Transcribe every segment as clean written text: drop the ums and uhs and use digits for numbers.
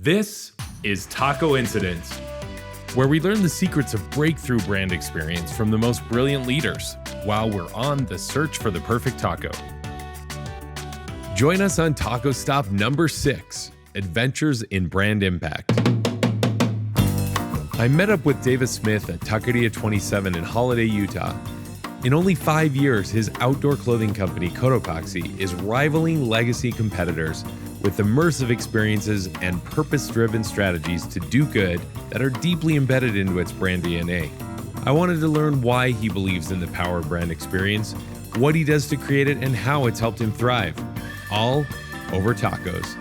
This is Tacoincidence, where we learn the secrets of breakthrough brand experience from the most brilliant leaders while we're on the search for the perfect taco. Join us on Taco Stop number 6, Adventures in Brand Impact. I met up with Davis Smith at Taqueria 27 in Holladay, Utah. In only 5 years, his outdoor clothing company, Cotopaxi, is rivaling legacy competitors with immersive experiences and purpose-driven strategies to do good that are deeply embedded into its brand DNA. I wanted to learn why he believes in the power of brand experience, what he does to create it, and how it's helped him thrive. All over tacos.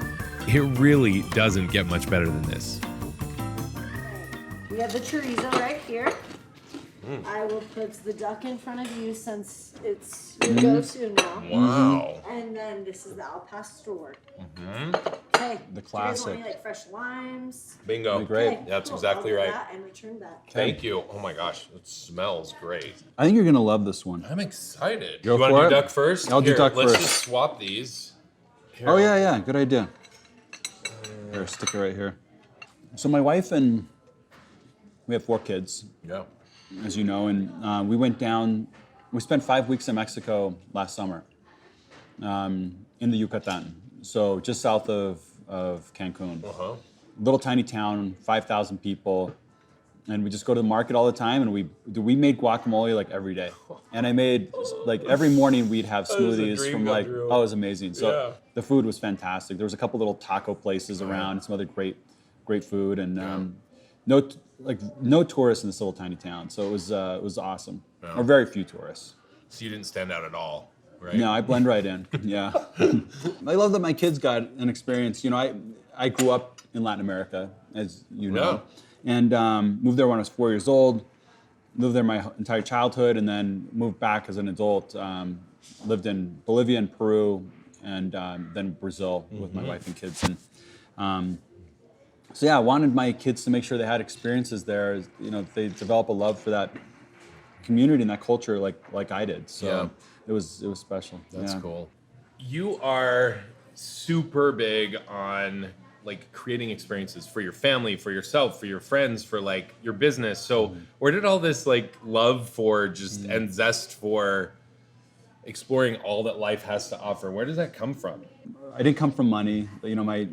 It really doesn't get much better than this. We have the chorizo right here. I will put the duck in front of you since it's your go-to now. Wow. And then this is the al pastor. The Okay. Do you guys classic. want any fresh limes? Bingo. Great. Okay, That's cool. exactly I'll do right. that and return that. Thank you. Oh my gosh, it smells great. I think you're gonna love this one. I'm excited. Go you want for to do it? duck first? I'll do duck let's first. just swap these. Here. Oh yeah, good idea. Here, stick it right here. So my wife and we have 4 kids, Yeah. as you know, and we went down. We spent 5 weeks in Mexico last summer, in the Yucatan, so just south of Cancun. Little tiny town, 5,000 people, and we just go to the market all the time. And we made guacamole like every day, and I made like every morning we'd have is a smoothies dream from come like true. oh, it was amazing. So Yeah. the food was fantastic. There was a couple little taco places around, some other great food, and no tourists in this little tiny town. So it was awesome. Or very few tourists. So you didn't stand out at all, right? No, I blend right in. Yeah. I love that my kids got an experience. You know, I grew up in Latin America, as you know, and moved there when I was 4 years old. Lived there my entire childhood, and then moved back as an adult. Lived in Bolivia and Peru, and then Brazil with my wife and kids. And so yeah, I wanted my kids to make sure they had experiences there. You know, they develop a love for that community and that culture like I did. So it was special. That's cool. You are super big on like creating experiences for your family, for yourself, for your friends, for like your business. So where did all this like love for just and zest for exploring all that life has to offer, where does that come from? I didn't come from money. You know, my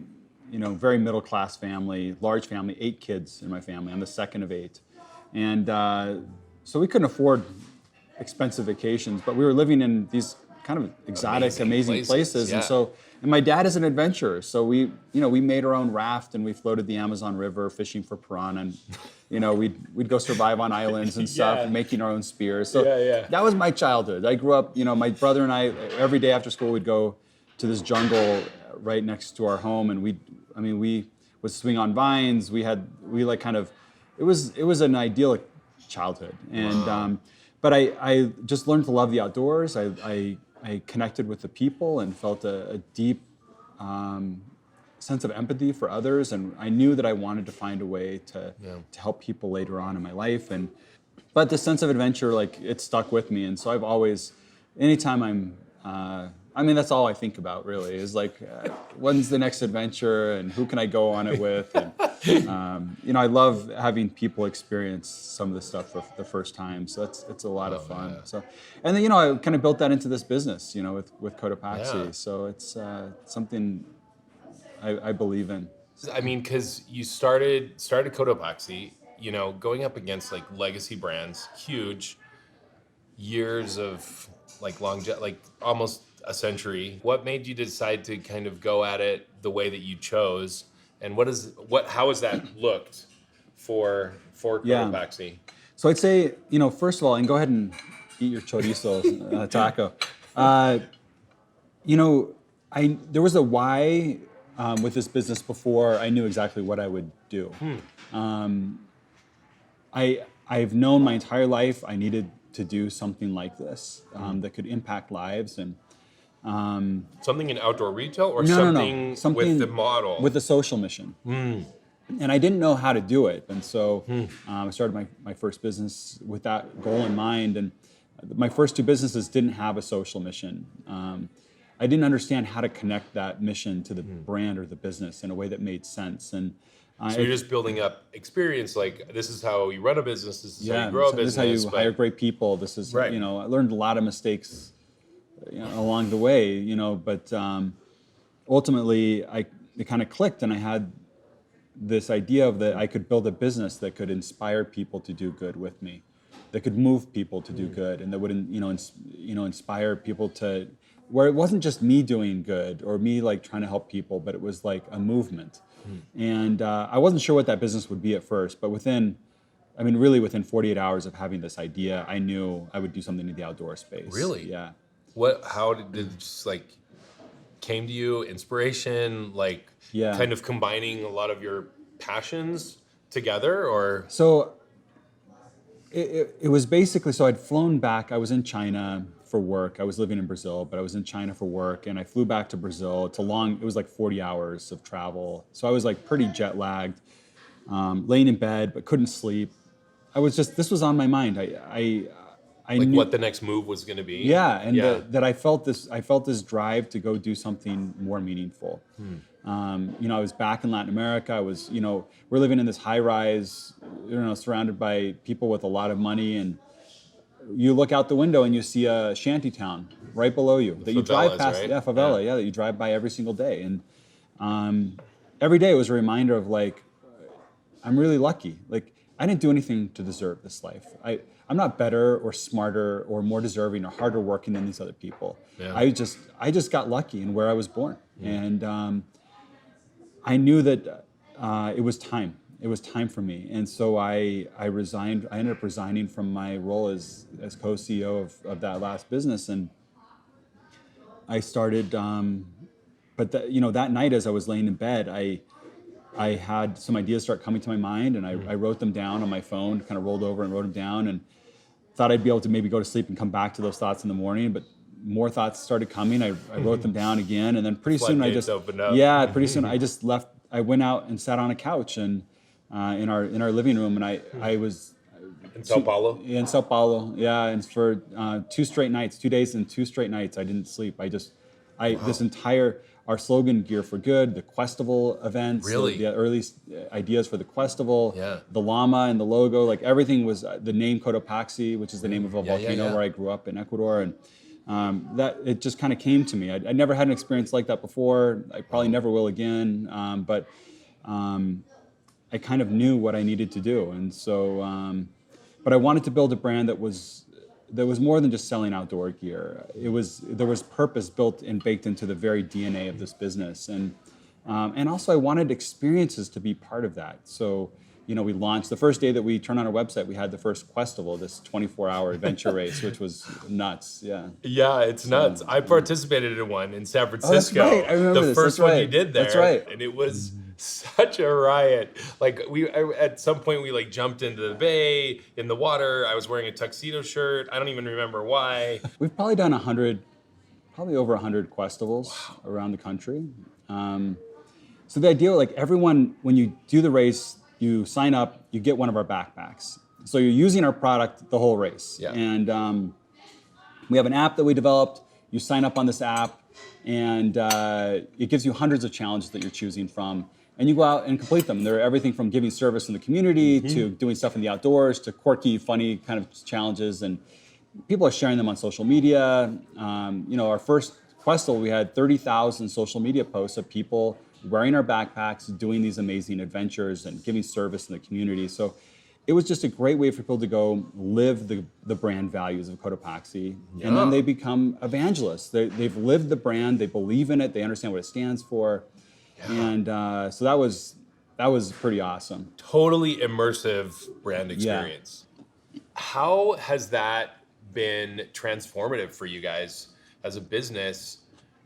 very middle class family, large family, 8 kids in my family. I'm the second of 8, and so we couldn't afford expensive vacations, but we were living in these kind of exotic, amazing places. Yeah. And my dad is an adventurer, so we made our own raft and we floated the Amazon River fishing for piranha, and we'd go survive on islands and stuff, and making our own spears. So that was my childhood. I grew up, my brother and I, every day after school we'd go to this jungle right next to our home, and we would swing on vines. It was an idyllic childhood, and but I just learned to love the outdoors. I connected with the people and felt a deep sense of empathy for others, and I knew that I wanted to find a way to help people later on in my life. But the sense of adventure, like, it stuck with me, and so I've always, anytime that's all I think about really is like, when's the next adventure and who can I go on it with? And, I love having people experience some of this stuff for the first time. So it's a lot of fun. Yeah. So, and then, I kind of built that into this business, with Cotopaxi. Yeah. So it's something I believe in. I mean, because you started Cotopaxi, going up against like legacy brands, huge years of like almost a century. What made you decide to kind of go at it the way that you chose, and how has that looked for Cotopaxi? So I'd say, first of all, and go ahead and eat your chorizo taco. There was a why with this business before I knew exactly what I would do. I've known my entire life I needed to do something like this that could impact lives, and Something in outdoor retail, or something with the model? with a social mission. And I didn't know how to do it, and so I started my first business with that goal in mind. And my first 2 businesses didn't have a social mission. I didn't understand how to connect that mission to the brand or the business in a way that made sense. And so you're just building up experience. Like, this is how you run a business. This is how you grow a business. This is how you hire great people. This is, I learned a lot of mistakes along the way, but ultimately it kind of clicked, and I had this idea of that I could build a business that could inspire people to do good with me, that could move people to do good, and that would inspire people to, where it wasn't just me doing good or me like trying to help people, but it was like a movement. And I wasn't sure what that business would be at first, but within 48 hours of having this idea, I knew I would do something in the outdoor space. Really? Yeah. How did it just like came to you? Inspiration, like kind of combining a lot of your passions together, or? So it was basically, so I'd flown back. I was in China for work. I was living in Brazil, but I was in China for work, and I flew back to Brazil. It was like 40 hours of travel. So I was like pretty jet lagged, laying in bed, but couldn't sleep. This was on my mind. I like knew what the next move was going to be. Yeah, and that I felt this drive to go do something more meaningful. I was back in Latin America. We're living in this high rise, surrounded by people with a lot of money, and you look out the window and you see a shanty town right below you that you drive past. Right? Yeah, favela. Yeah, that you drive by every single day, and every day was a reminder of like, I'm really lucky. Like, I didn't do anything to deserve this life. I'm not better or smarter or more deserving or harder working than these other people. Yeah. I just got lucky in where I was born. And I knew that it was time. It was time for me. And so I resigned. I ended up resigning from my role as co-CEO of that last business. And I started, that night as I was laying in bed, I had some ideas start coming to my mind, and I wrote them down on my phone, kind of rolled over and wrote them down, and thought I'd be able to maybe go to sleep and come back to those thoughts in the morning, but more thoughts started coming. I wrote them down again, and then pretty soon I just left. I went out and sat on a couch and in our living room, and I was in Sao Paulo. Yeah, in Sao Paulo, yeah, and for 2 days and 2 straight nights, I didn't sleep. This entire, our slogan, Gear for Good, the Questival events, the early ideas for the Questival, the llama and the logo, like everything was the name Cotopaxi, which is the name of a volcano where I grew up in Ecuador. And that it just kind of came to me. I never had an experience like that before. I probably never will again. But I kind of knew what I needed to do. And so, but I wanted to build a brand that was more than just selling outdoor gear. There was purpose built and baked into the very DNA of this business, and also I wanted experiences to be part of that. So, we launched the first day that we turned on our website. We had the first Questival, this 24-hour adventure race, which was nuts. Yeah. Yeah, it's nuts. I participated in one in San Francisco. Oh, that's right. I remember the first one you did there. That's right. And it was such a riot. Like at some point we like jumped into the bay in the water. I was wearing a tuxedo shirt. I don't even remember why. We've probably done over 100 Questivals around the country. So the idea, like everyone, when you do the race, you sign up, you get one of our backpacks. So you're using our product the whole race. Yeah. And we have an app that we developed. You sign up on this app, and it gives you hundreds of challenges that you're choosing from. And you go out and complete them. They're everything from giving service in the community to doing stuff in the outdoors to quirky, funny kind of challenges. And people are sharing them on social media. Our first Questival, we had 30,000 social media posts of people wearing our backpacks, doing these amazing adventures and giving service in the community. So it was just a great way for people to go live the brand values of Cotopaxi. Yeah. And then they become evangelists. They've lived the brand, they believe in it, they understand what it stands for. Yeah. And so that was pretty awesome. Totally immersive brand experience. Yeah. How has that been transformative for you guys as a business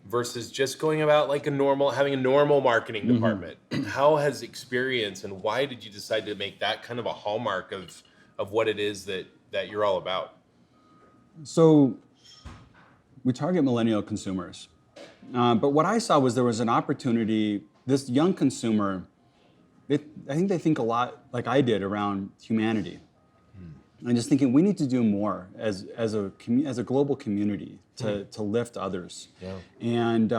versus just going about like having a normal marketing department? How has experience, and why did you decide to make that kind of a hallmark of what it is that you're all about? So we target millennial consumers. But what I saw was there was an opportunity. This young consumer, I think they think a lot like I did around humanity. And just thinking we need to do more as a global community to lift others. Yeah. And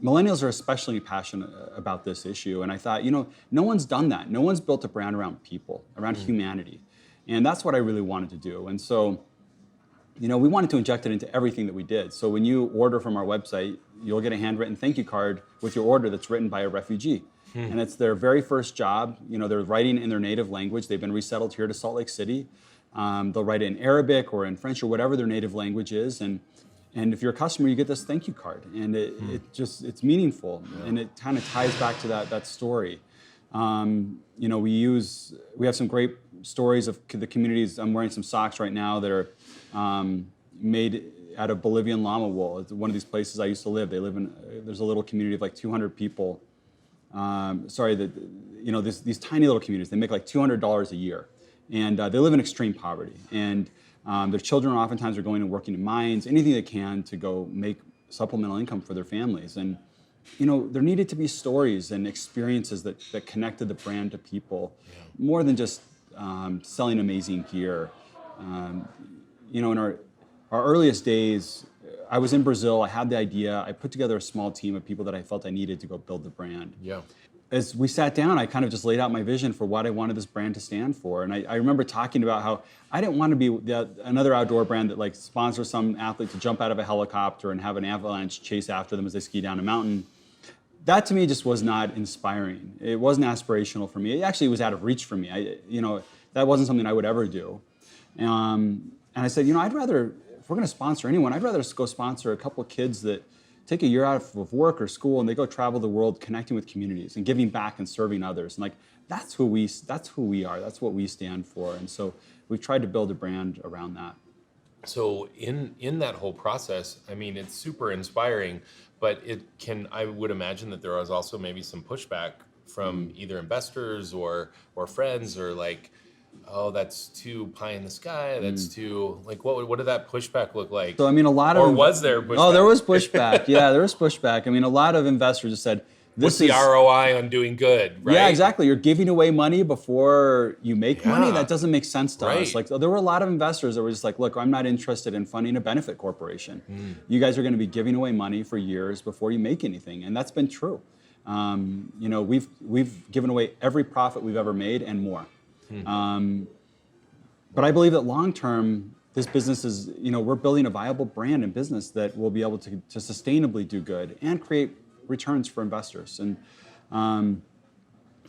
millennials are especially passionate about this issue. And I thought, no one's done that. No one's built a brand around people, around humanity. And that's what I really wanted to do. And so, we wanted to inject it into everything that we did. So when you order from our website, you'll get a handwritten thank you card with your order that's written by a refugee. And it's their very first job. They're writing in their native language. They've been resettled here to Salt Lake City. They'll write it in Arabic or in French or whatever their native language is. And if you're a customer, you get this thank you card. And it's meaningful. Yeah. And it kind of ties back to that story. We have some great stories of the communities. I'm wearing some socks right now that are made out of Bolivian llama wool. It's one of these places I used to live. There's a little community of like 200 people. These tiny little communities. They make like $200 a year. And they live in extreme poverty. And their children oftentimes are going and working in mines, anything they can to go make supplemental income for their families. And, there needed to be stories and experiences that connected the brand to people, more than just selling amazing gear. In our earliest days, I was in Brazil, I had the idea, I put together a small team of people that I felt I needed to go build the brand. Yeah. As we sat down, I kind of just laid out my vision for what I wanted this brand to stand for. And I remember talking about how I didn't want to be another outdoor brand that like sponsors some athlete to jump out of a helicopter and have an avalanche chase after them as they ski down a mountain. That to me just was not inspiring. It wasn't aspirational for me. It actually was out of reach for me. That wasn't something I would ever do. And I said, I'd rather, if we're going to sponsor anyone, I'd rather go sponsor a couple of kids that take a year out of work or school and they go travel the world connecting with communities and giving back and serving others. And that's who we are. That's what we stand for. And so we've tried to build a brand around that. So in that whole process, it's super inspiring, but I would imagine that there was also maybe some pushback from either investors or friends or like, oh, that's too pie in the sky. That's too, like, what did that pushback look like? So, a lot of... Or was there pushback? Oh, there was pushback. Yeah, there was pushback. a lot of investors just said, what's the ROI on doing good, right? Yeah, exactly. You're giving away money before you make money. That doesn't make sense to us. Like, there were a lot of investors that were just like, look, I'm not interested in funding a benefit corporation. You guys are going to be giving away money for years before you make anything. And that's been true. We've given away every profit we've ever made and more. But I believe that long term, this business is, we're building a viable brand and business that will be able to sustainably do good and create returns for investors. And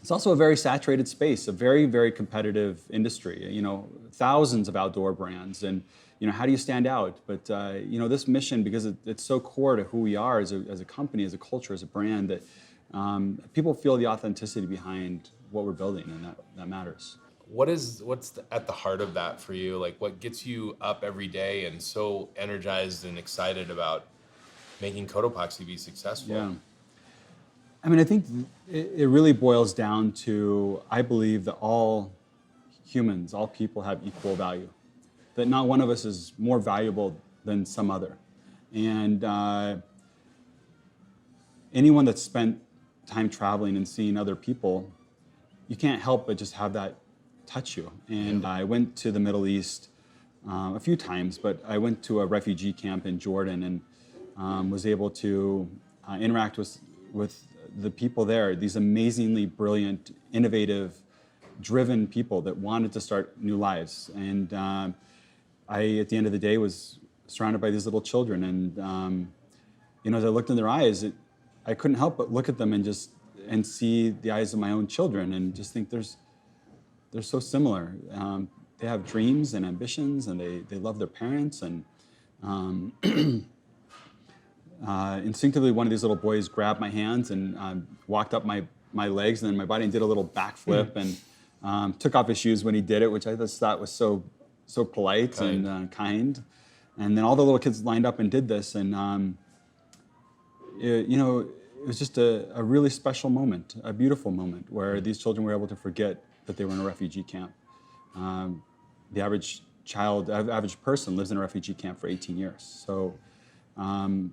it's also a very saturated space, a very, very competitive industry, thousands of outdoor brands. And, how do you stand out? But, this mission, because it's so core to who we are as a company, as a culture, as a brand, that people feel the authenticity behind what we're building, and that matters. What's at the heart of that for you? Like, what gets you up every day and so energized and excited about making Cotopaxi be successful? Yeah. I think it really boils down to, I believe that all humans, all people have equal value. That not one of us is more valuable than some other. And anyone that's spent time traveling and seeing other people, you can't help but just have that touch you. And I went to the Middle East a few times, but I went to a refugee camp in Jordan and was able to interact with the people there, these amazingly brilliant, innovative, driven people that wanted to start new lives. And I, at the end of the day, was surrounded by these little children. And as I looked in their eyes, I couldn't help but look at them and see the eyes of my own children and just think they're so similar. They have dreams and ambitions, and they love their parents. And instinctively, one of these little boys grabbed my hands and walked up my legs, and then my body, and did a little backflip and took off his shoes when he did it, which I just thought was so polite and kind. And then all the little kids lined up and did this, and it was just a really special moment, a beautiful moment, where these children were able to forget that they were in a refugee camp. The average person lives in a refugee camp for 18 years. So, and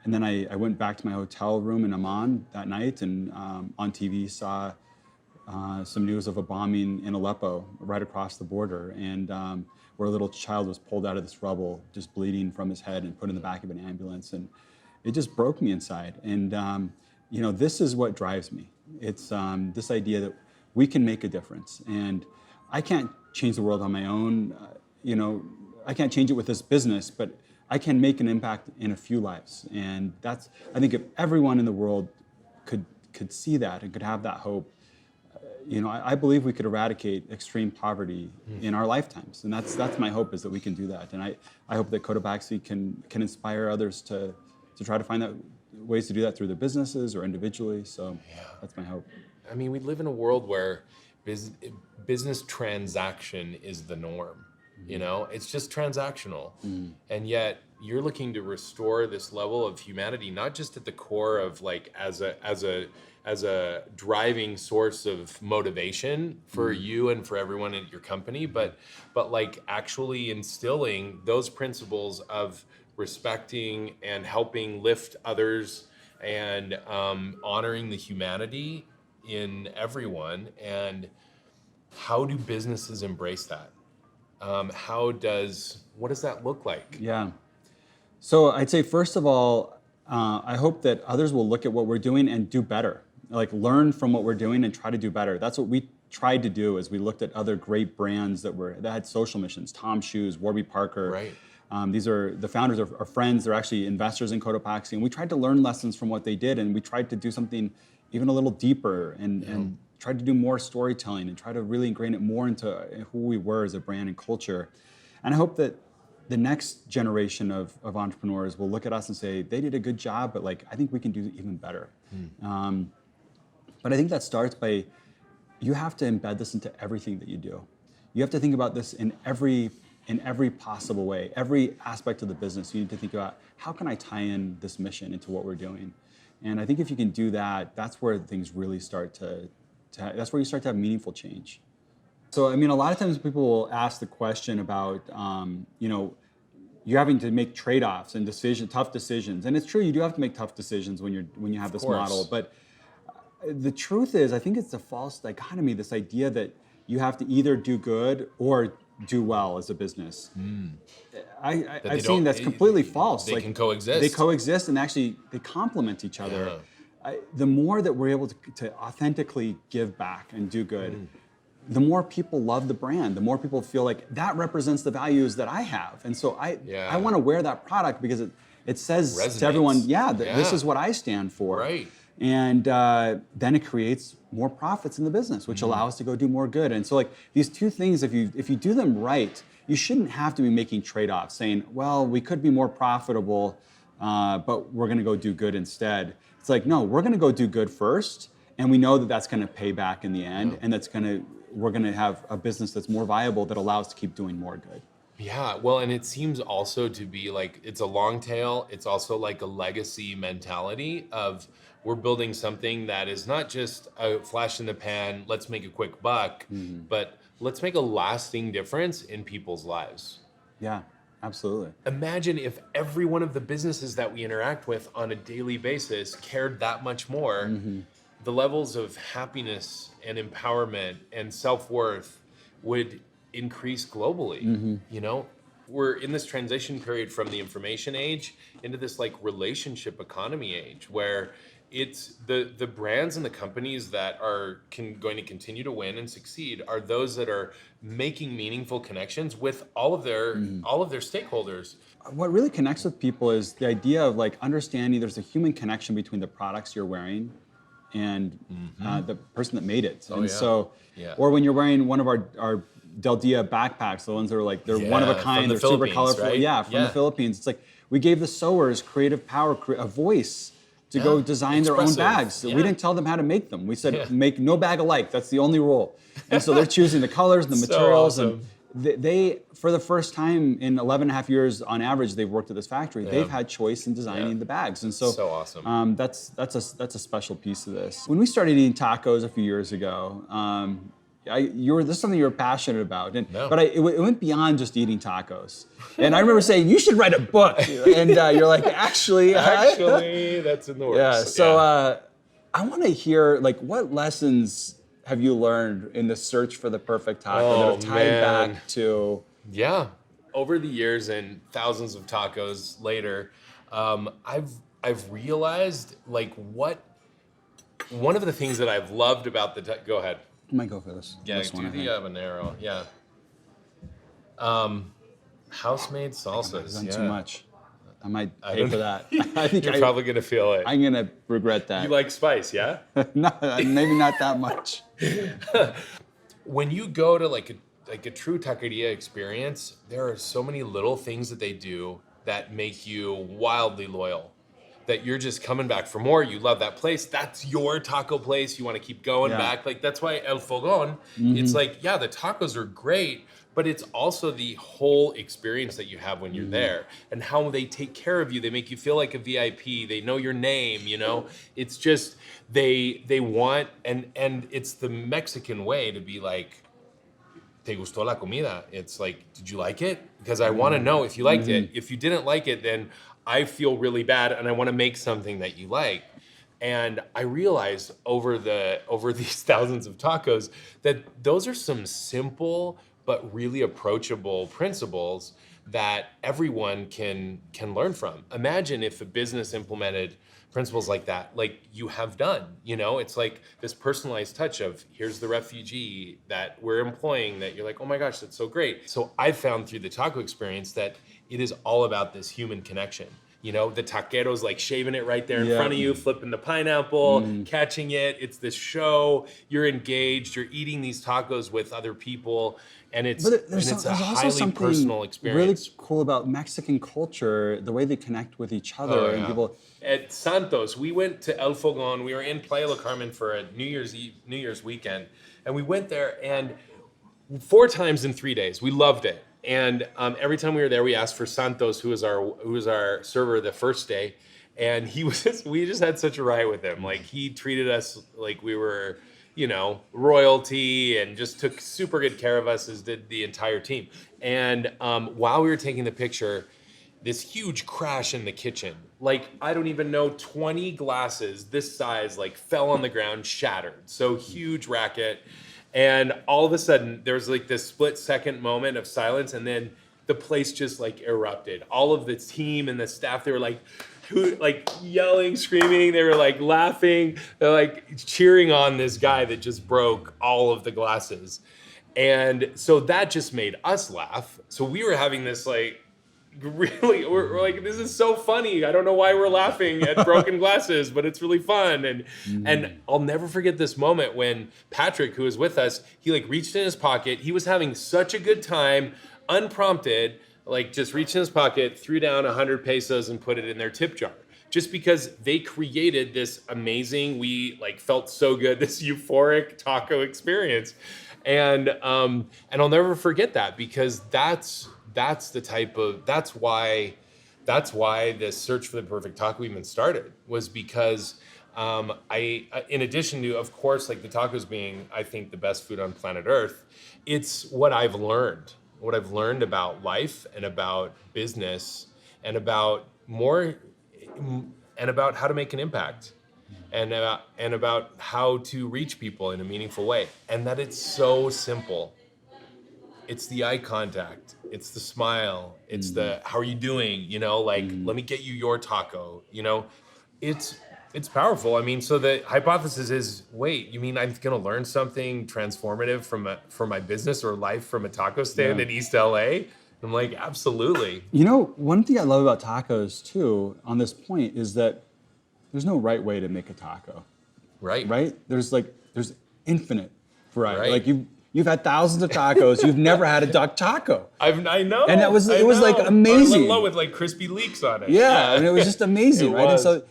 then I went back to my hotel room in Amman that night, and on TV saw some news of a bombing in Aleppo, right across the border, and where a little child was pulled out of this rubble, just bleeding from his head, and put in the back of an ambulance, and it just broke me inside. And this is what drives me. It's this idea that we can make a difference, and I can't change the world on my own. I can't change it with this business, but I can make an impact in a few lives, and I think if everyone in the world could see that and could have that hope, I believe we could eradicate extreme poverty in our lifetimes, and that's my hope, is that we can do that. And I hope that Cotopaxi can inspire others to try to find out ways to do that through their businesses or individually. So that's my hope. I mean, we live in a world where business transaction is the norm. It's just transactional. And yet you're looking to restore this level of humanity, not just at the core of like as a driving source of motivation for you and for everyone at your company, but like actually instilling those principles of respecting and helping lift others and honoring the humanity in everyone. And how do businesses embrace that? What does that look like? Yeah. So I'd say, first of all, I hope that others will look at what we're doing and do better, like learn from what we're doing and try to do better. That's what we tried to do as we looked at other great brands that had social missions, Tom's Shoes, Warby Parker. Right. These are the founders are friends. They're actually investors in Cotopaxi, and we tried to learn lessons from what they did, and we tried to do something even a little deeper and tried to do more storytelling and try to really ingrain it more into who we were as a brand and culture. And I hope that the next generation of entrepreneurs will look at us and say, they did a good job, but like, I think we can do even better. But I think that starts by, you have to embed this into everything that you do. You have to think about this in every possible way, every aspect of the business. You need to think about, how can I tie in this mission into what we're doing? And I think if you can do that, that's where things really start that's where you start to have meaningful change. So, I mean, a lot of times people will ask the question about, you're having to make trade-offs and tough decisions. And it's true, you do have to make tough decisions when you have this model. But the truth is, I think it's a false dichotomy, this idea that you have to either do good or do well as a business. I've seen that's completely false. They can coexist. They coexist, and actually they complement each other. Yeah. The more that we're able to authentically give back and do good, the more people love the brand, the more people feel like that represents the values that I have. And so I want to wear that product because it says to everyone, this is what I stand for. Right. And then it creates more profits in the business, which allow us to go do more good. And so like these two things, if you do them right, you shouldn't have to be making trade-offs saying, well, we could be more profitable, but we're going to go do good instead. It's like, no, we're going to go do good first, and we know that that's going to pay back in the end, and we're going to have a business that's more viable that allows us to keep doing more good. Yeah, well, and it seems also to be like, it's a long tail. It's also like a legacy mentality of, we're building something that is not just a flash in the pan, let's make a quick buck, but let's make a lasting difference in people's lives. Yeah, absolutely. Imagine if every one of the businesses that we interact with on a daily basis cared that much more. The levels of happiness and empowerment and self-worth would increase globally. We're in this transition period from the information age into this like relationship economy age, where it's the brands and the companies that are going to continue to win and succeed are those that are making meaningful connections with all of their stakeholders. What really connects with people is the idea of like understanding there's a human connection between the products you're wearing and the person that made it. Or when you're wearing one of our Del Dia backpacks, the ones that are like, they're one of a kind, they're super colorful. Right? From the Philippines. It's like, we gave the sewers creative power, a voice to go design their own bags. So we didn't tell them how to make them. We said, make no bag alike. That's the only rule. And so they're choosing the colors, the materials, awesome. And they, for the first time in 11 and a half years on average, they've worked at this factory. They've had choice in designing the bags. And so awesome. That's a special piece of this. When we started eating tacos a few years ago, this is something you were passionate about, but it went beyond just eating tacos. And I remember saying, you should write a book. And you're like, actually, that's in the works. Yeah. So I want to hear like what lessons have you learned in the search for the perfect taco that have tied back to? Yeah, over the years and thousands of tacos later, I've realized like one of the things that I've loved about go ahead. I might go for this. Yeah, this do one, the habanero. Yeah. House-made salsas. I've done too much. I might pay don't for that. I think You're probably gonna feel it. I'm gonna regret that. You like spice, yeah? No, maybe not that much. When you go to like a true taqueria experience, there are so many little things that they do that make you wildly loyal. That you're just coming back for more. You love that place. That's your taco place. You want to keep going back. Like that's why El Fogón. It's like, yeah, the tacos are great, but it's also the whole experience that you have when you're there and how they take care of you. They make you feel like a VIP. They know your name, you know? It's just they want and it's the Mexican way to be like, ¿Te gustó la comida? It's like, did you like it? Because I want to know if you liked it. If you didn't like it, then I feel really bad and I want to make something that you like. And I realized over these thousands of tacos that those are some simple but really approachable principles that everyone can learn from. Imagine if a business implemented principles like that, like you have done, you know, it's like this personalized touch of here's the refugee that we're employing that you're like, oh my gosh, that's so great. So I've found through the taco experience that it is all about this human connection. You know, the taquero's like shaving it right there in front of you, flipping the pineapple, catching it. It's this show, you're engaged, you're eating these tacos with other people. And it's a highly personal experience. Really cool about Mexican culture, the way they connect with each other and people. At Santos, we went to El Fogón. We were in Playa del Carmen for a New Year's weekend, and we went there and 4 times in 3 days. We loved it, and every time we were there, we asked for Santos, who was our server the first day, and we just had such a riot with him. Like he treated us like we were, you know, royalty and just took super good care of us, as did the entire team. And while we were taking the picture, this huge crash in the kitchen. Like, I don't even know, 20 glasses this size, like fell on the ground, shattered. So huge racket. And all of a sudden there was like this split second moment of silence. And then the place just like erupted. All of the team and the staff, they were like yelling, screaming. They were like laughing. They're like cheering on this guy that just broke all of the glasses. And so that just made us laugh. So we were having this like, really, we're like, this is so funny. I don't know why we're laughing at broken glasses, but it's really fun. And I'll never forget this moment when Patrick, who was with us, he like reached in his pocket. He was having such a good time, unprompted, like just reached in his pocket, threw down 100 pesos and put it in their tip jar. Just because they created this amazing, we like felt so good, this euphoric taco experience. And I'll never forget that, because that's why this search for the perfect taco even started, was because in addition to, of course, like the tacos being, I think, the best food on planet Earth, it's what I've learned about life and about business and about how to make an impact and about how to reach people in a meaningful way. And that it's so simple. It's the eye contact. It's the smile. It's the, how are you doing? You know, like, let me get you your taco, you know? It's powerful. I mean, so the hypothesis is, wait, you mean I'm going to learn something transformative from my business or life from a taco stand in East LA? I'm like, absolutely. You know, one thing I love about tacos too, on this point, is that there's no right way to make a taco. Right. Right? There's infinite variety. Right. Like you've had thousands of tacos. You've never had a duck taco. I know. And it was like amazing. Or with like crispy leeks on it. Yeah, and it was just amazing, right? Was. And so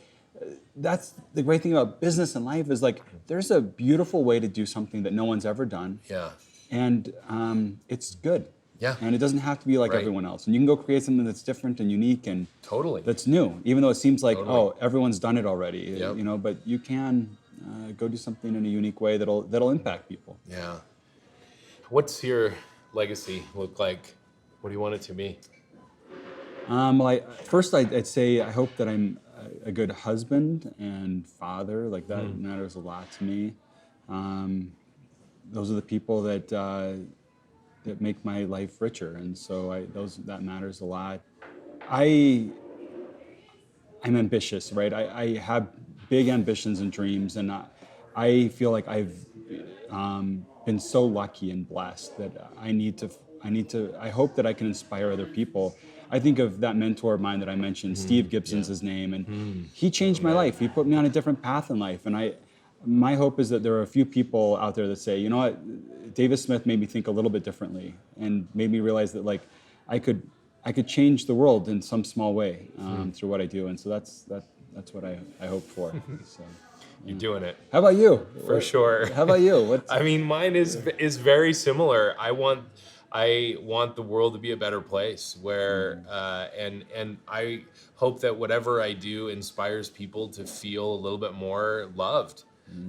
that's the great thing about business and life, is like there's a beautiful way to do something that no one's ever done. Yeah. And it's good. Yeah. And it doesn't have to be like everyone else. And you can go create something that's different and unique and that's new, even though it seems like, oh, everyone's done it already. Yep. You know, but you can go do something in a unique way that'll impact people. Yeah. What's your legacy look like? What do you want it to be? First, I'd say I hope that I'm a good husband and father. Like that matters a lot to me. those are the people that that make my life richer, and so that matters a lot. I'm ambitious, right? I have big ambitions and dreams, and I feel like I've been so lucky and blessed that I hope that I can inspire other people. I think of that mentor of mine that I mentioned, Steve Gibson's his name, and he changed my life. He put me on a different path in life, and my hope is that there are a few people out there that say, you know what, Davis Smith made me think a little bit differently and made me realize that like I could change the world in some small way through what I do, and so that's what I hope for. So. You're doing it. How about you? For sure. How about you? I mean, mine is very similar. I want the world to be a better place where, and I hope that whatever I do inspires people to feel a little bit more loved,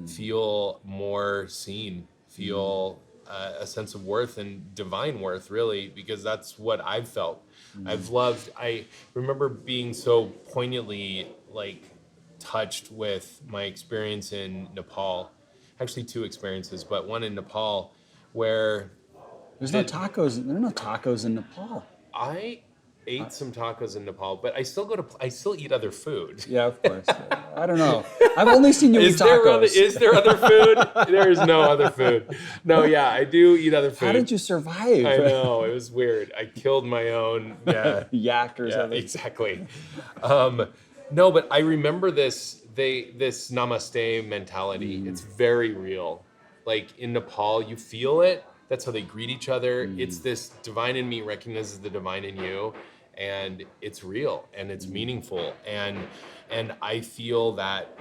feel more seen, feel a sense of worth and divine worth, really, because that's what I've felt. I remember being so poignantly touched with my experience in Nepal, actually 2 experiences, but one in Nepal where there are no tacos in Nepal. I ate some tacos in Nepal, but I still eat other food. Yeah, of course. I don't know. I've only seen you eat tacos. Is there other food? There is no other food. No, yeah, I do eat other food. How did you survive? I know, it was weird. I killed my own yak or something. Exactly. No, but I remember this namaste mentality. It's very real. Like in Nepal, you feel it. That's how they greet each other. It's this divine in me recognizes the divine in you, and it's real and it's meaningful. And I feel that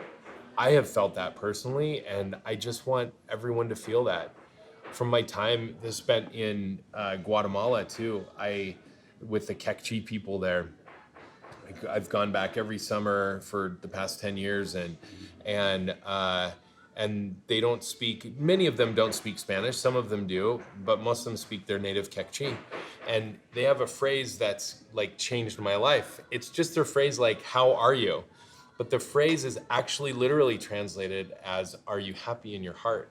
I have felt that personally, and I just want everyone to feel that. From my time spent in Guatemala too, with the Kekchi people there. I've gone back every summer for the past 10 years, and they don't speak. Many of them don't speak Spanish. Some of them do, but most of them speak their native Kekchi, and they have a phrase that's like changed my life. It's just their phrase like "How are you?" But the phrase is actually literally translated as "Are you happy in your heart?"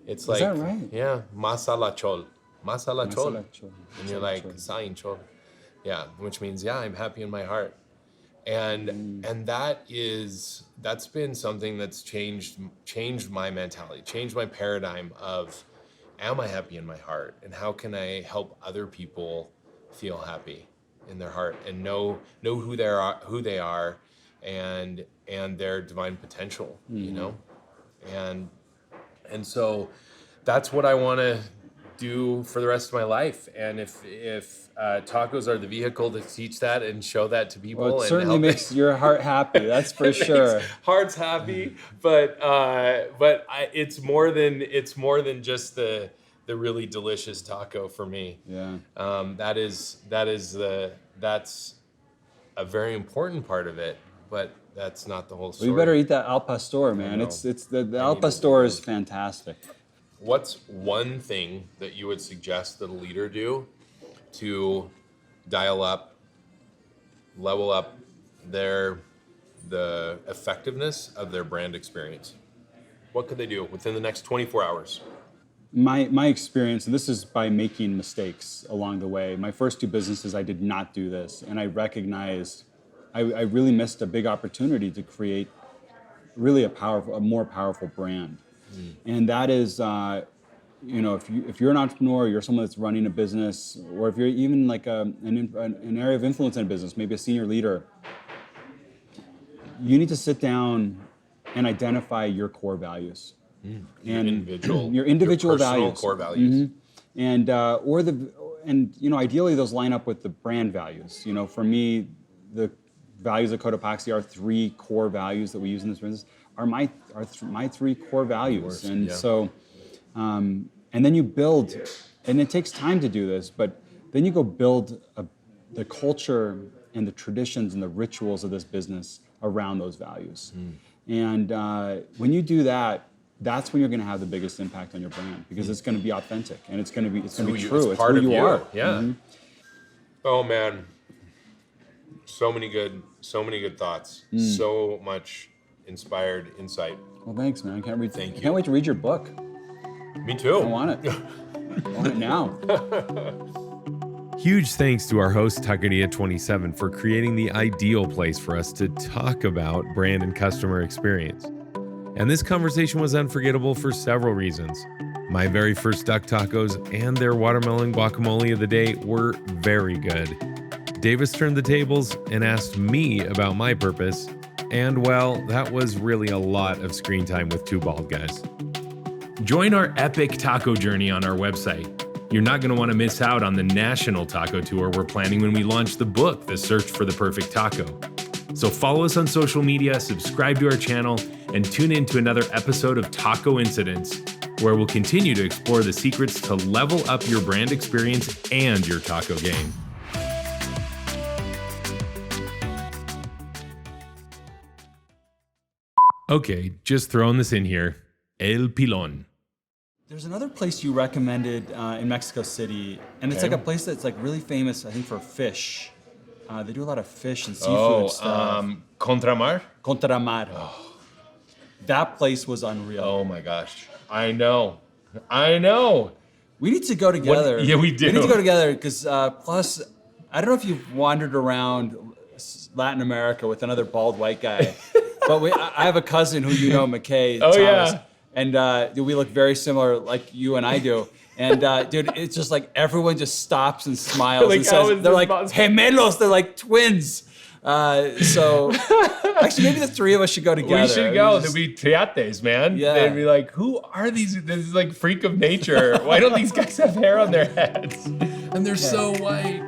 It's like, is that right? Yeah, masala chol, and you're like sain chol. Yeah, which means, yeah, I'm happy in my heart. And that's been something that's changed my mentality, changed my paradigm of, am I happy in my heart? And how can I help other people feel happy in their heart and know who they are and their divine potential, you know? And so that's what I want to do for the rest of my life, and if tacos are the vehicle to teach that and show that to people, well, it certainly makes your heart happy. That's for sure. Heart's happy, but it's more than just the really delicious taco for me. Yeah. That's a very important part of it, but that's not the whole story. Well, you better eat that al pastor, man. It's the al pastor is fantastic. What's one thing that you would suggest that a leader do to dial up, level up the effectiveness of their brand experience? What could they do within the next 24 hours? My experience, and this is by making mistakes along the way. My first 2 businesses, I did not do this, and I recognized I really missed a big opportunity to create really a more powerful brand. And that is, if you're an entrepreneur, you're someone that's running a business, or if you're even like an area of influence in a business, maybe a senior leader, you need to sit down and identify your core values. And your individual values, core values, and ideally those line up with the brand values. For me, the values of Cotopaxi are 3 core values that we use in this business. Are my 3 core values, so, and then you build, and it takes time to do this, but then you go build the culture and the traditions and the rituals of this business around those values, and when you do that, that's when you're going to have the biggest impact on your brand, because it's going to be authentic and it's going to be true. It's part who of you are. Yeah. Oh man, so many good thoughts, so much inspired insight. Well, thanks, man. I can't wait to read your book. Me too. I want it. I want it now. Huge thanks to our host Taqueria 27 for creating the ideal place for us to talk about brand and customer experience. And this conversation was unforgettable for several reasons. My very first duck tacos and their watermelon guacamole of the day were very good. Davis turned the tables and asked me about my purpose, and well, that was really a lot of screen time with two bald guys. Join our epic taco journey on our website. You're not going to want to miss out on the national taco tour we're planning when we launch the book, The Search for the Perfect Taco. So follow us on social media, subscribe to our channel, and tune in to another episode of Tacoincidence, where we'll continue to explore the secrets to level up your brand experience and your taco game. Okay, just throwing this in here. El Pilon. There's another place you recommended in Mexico City, and it's like a place that's like really famous, I think, for fish. They do a lot of fish and seafood stuff. Contramar? Contramar. Oh. That place was unreal. Oh my gosh. I know. We need to go together. Yeah, we do. We need to go together because plus, I don't know if you've wandered around Latin America with another bald white guy, but I have a cousin who you know, McKay Thomas, yeah. And we look very similar like you and I do. And dude, it's just like everyone just stops and smiles Like, and says, they're like gemelos, they're like twins. So actually, maybe the three of us should go together. We should go. They'd be triates, man. Yeah. They'd be like, who are these? This is like freak of nature. Why don't these guys have hair on their heads? And they're so white.